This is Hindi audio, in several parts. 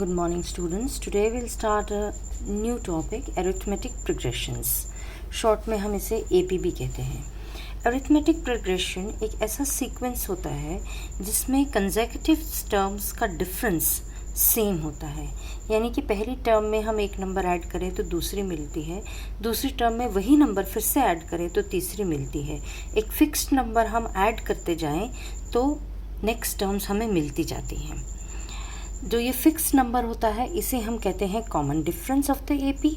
Good morning students. Today we'll start a new topic, arithmetic progressions. Short में हम इसे AP भी कहते हैं. अरिथमेटिक प्रोग्रेशन एक ऐसा सीक्वेंस होता है जिसमें कंसेक्यूटिव टर्म्स का डिफरेंस सेम होता है. यानी कि पहली टर्म में हम एक नंबर ऐड करें तो दूसरी मिलती है, दूसरी टर्म में वही नंबर फिर से ऐड करें तो तीसरी मिलती है. एक फिक्स्ड नंबर हम ऐड करते जाएं तो नेक्स्ट टर्म्स हमें मिलती जाती हैं. जो ये फिक्स नंबर होता है इसे हम कहते हैं common difference of the AP.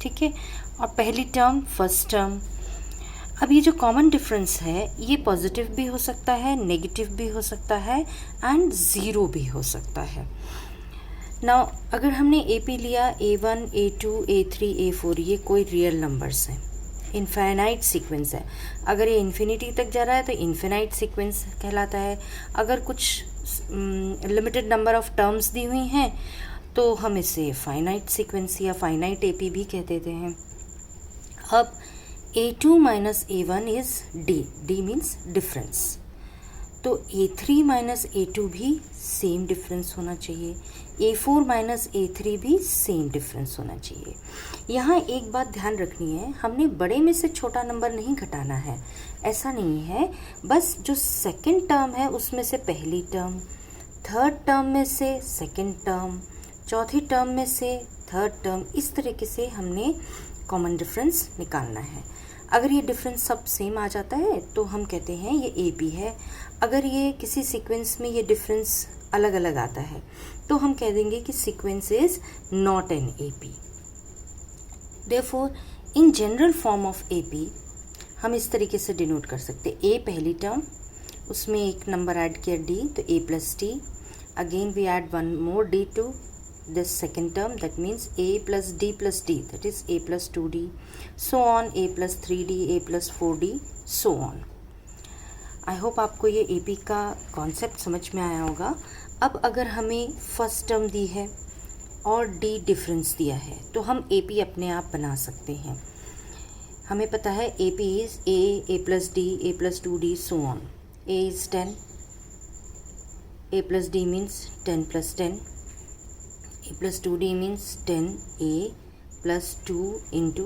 ठीक है, और पहली टर्म फर्स्ट टर्म. अब ये जो कॉमन डिफरेंस है ये पॉजिटिव भी हो सकता है, नेगेटिव भी हो सकता है एंड ज़ीरो भी हो सकता है. नाउ अगर हमने एपी लिया A1, A2, A3, A4, ये कोई रियल नंबर्स हैं, इनफाइनाइट सीक्वेंस है. अगर ये इन्फिनिटी तक जा रहा है तो इन्फिनाइट सीक्वेंस कहलाता है. अगर कुछ लिमिटेड नंबर ऑफ टर्म्स दी हुई हैं तो हम इसे फाइनाइट सीक्वेंस या फाइनाइट एपी भी कह देते हैं. अब A2 minus A1 is D means difference. तो A3 माइनस A2 भी सेम डिफरेंस होना चाहिए, A4 माइनस A3 भी सेम डिफरेंस होना चाहिए. यहाँ एक बात ध्यान रखनी है, हमने बड़े में से छोटा नंबर नहीं घटाना है, ऐसा नहीं है. बस जो सेकंड टर्म है उसमें से पहली टर्म, थर्ड टर्म में से सेकंड टर्म, चौथी टर्म में से थर्ड टर्म, इस तरीके से हमने कॉमन डिफरेंस निकालना है. अगर ये डिफरेंस सब सेम आ जाता है तो हम कहते हैं ये एपी है. अगर ये किसी सीक्वेंस में ये डिफरेंस अलग अलग आता है तो हम कह देंगे कि sequence is not an AP. Therefore in general form of AP हम इस तरीके से डिनोट कर सकते हैं. ए पहली टर्म, उसमें एक नंबर ऐड किया डी, तो A plus T. Again we add one more D to this second term, that means a plus d plus d, that is a plus 2d, so on, a plus 3d, a plus 4d, so on. I hope आपको ये AP का कॉन्सेप्ट समझ में आया होगा. अब अगर हमें फर्स्ट टर्म दी है और d डिफरेंस दिया है तो हम AP अपने आप बना सकते हैं. हमें पता है AP is a plus d, a plus 2d, so on. a is 10, a plus d means 10 plus 10, a plus 2d means 10a plus 2 into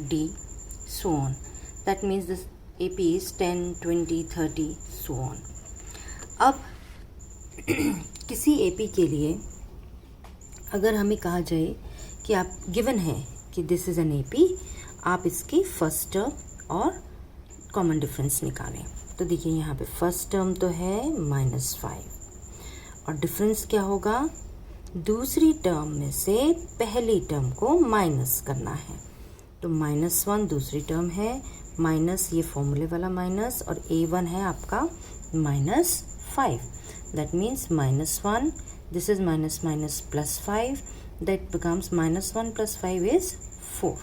d, so on. That means this AP is 10, 20, 30, so on. अब किसी AP के लिए अगर हमें कहा जाए कि आप गिवन है कि दिस इज़ एन AP, आप इसकी फर्स्ट टर्म और कॉमन डिफरेंस निकालें. तो देखिए यहाँ पे फर्स्ट टर्म तो है -5 और डिफरेंस क्या होगा, दूसरी टर्म में से पहली टर्म को माइनस करना है. तो -1 दूसरी टर्म है, माइनस ये फॉर्मूले वाला माइनस, और A1 है आपका -5. That means -1, this is minus minus plus 5, that becomes -1 + 5 is 4.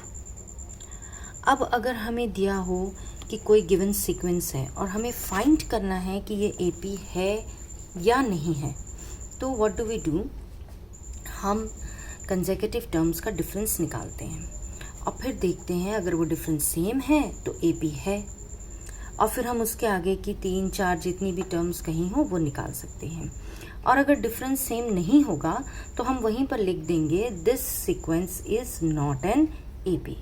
अब अगर हमें दिया हो कि कोई गिवन सीक्वेंस है और हमें फाइंड करना है कि ये AP है या नहीं है, तो व्हाट डू वी डू, हम कंसेक्यूटिव टर्म्स का डिफरेंस निकालते हैं और फिर देखते हैं अगर वो डिफरेंस सेम है तो AP है, और फिर हम उसके आगे की 3, 4 जितनी भी टर्म्स कहीं हो वो निकाल सकते हैं. और अगर डिफरेंस सेम नहीं होगा तो हम वहीं पर लिख देंगे this sequence is not an AP.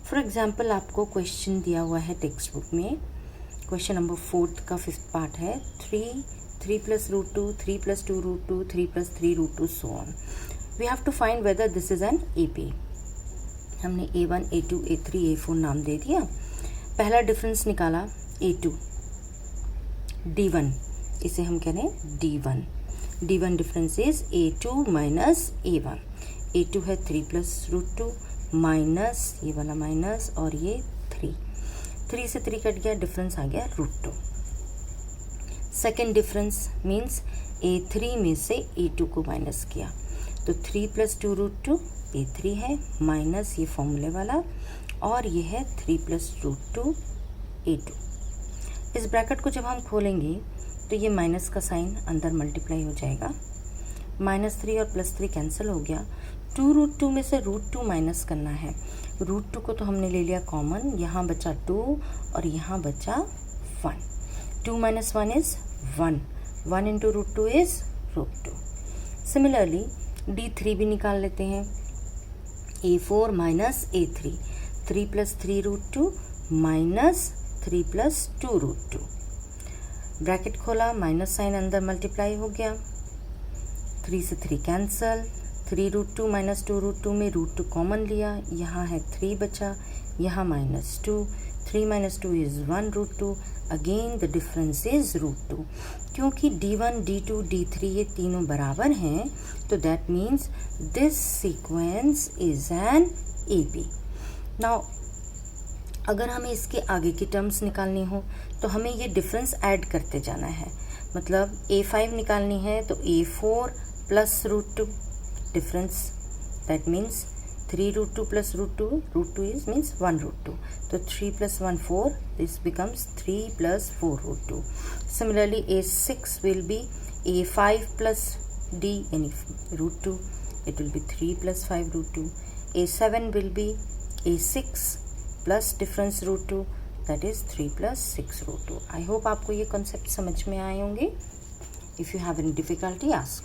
For example आपको क्वेश्चन दिया हुआ है टेक्स्ट बुक में, क्वेश्चन नंबर 4 का 5th पार्ट है, 3 plus √2, 3 plus 2 √2, 3 plus 3 √2, so on. We have to find whether this is an AP. हमने A1, A2, A3, A4 नाम दे दिया. पहला डिफरेंस निकाला A2, D1, इसे हम कह रहे हैं D1. D1 difference is A2 minus A1. A2 है 3 plus √2 माइनस ये वाला माइनस और ये 3 से 3 कट गया, डिफरेंस आ गया √2. सेकेंड डिफरेंस मीन्स A3 में से A2 को माइनस किया, तो 3 plus 2 √2 A3 है, माइनस ये फॉर्मूले वाला, और ये है 3 plus √2 A2. इस ब्रैकेट को जब हम खोलेंगे तो ये माइनस का साइन अंदर मल्टीप्लाई हो जाएगा, -3 और +3 कैंसिल हो गया. 2 √2 में से √2 माइनस करना है. √2 को तो हमने ले लिया कॉमन, यहाँ बचा 2 और यहाँ बचा 1. 2 minus 1 is 1. 1 into √2 is √2. Similarly, D3 भी निकाल लेते हैं, A4 minus A3, 3 + 3 √2 minus 3 + 2 √2, bracket खोला, माइनस साइन अंदर मल्टीप्लाई हो गया, 3 से 3 कैंसल, 3 √2 माइनस 2 √2 में √2 कॉमन लिया, यहाँ है 3 बचा, यहाँ -2, 3 - 2 is 1 √2, again the difference is √2। क्योंकि D1, D2, D3 ये तीनों बराबर हैं, तो that means this sequence is an AP। Now अगर हमें इसके आगे की टर्म्स निकालनी हो तो हमें ये डिफरेंस ऐड करते जाना है, मतलब A5 निकालनी है तो A4 + √2 difference, that means 3 √2 + √2 is means 1 √2, तो 3 + 1 4, this becomes 3 + 4 √2. Similarly A6 will be A5 + D any √2, it will be 3 + 5 √2. A7 will be A6 plus difference √2, that is 3 + 6 √2. I hope आपको ये concept समझ में आए होंगे. If you have any difficulty, ask me.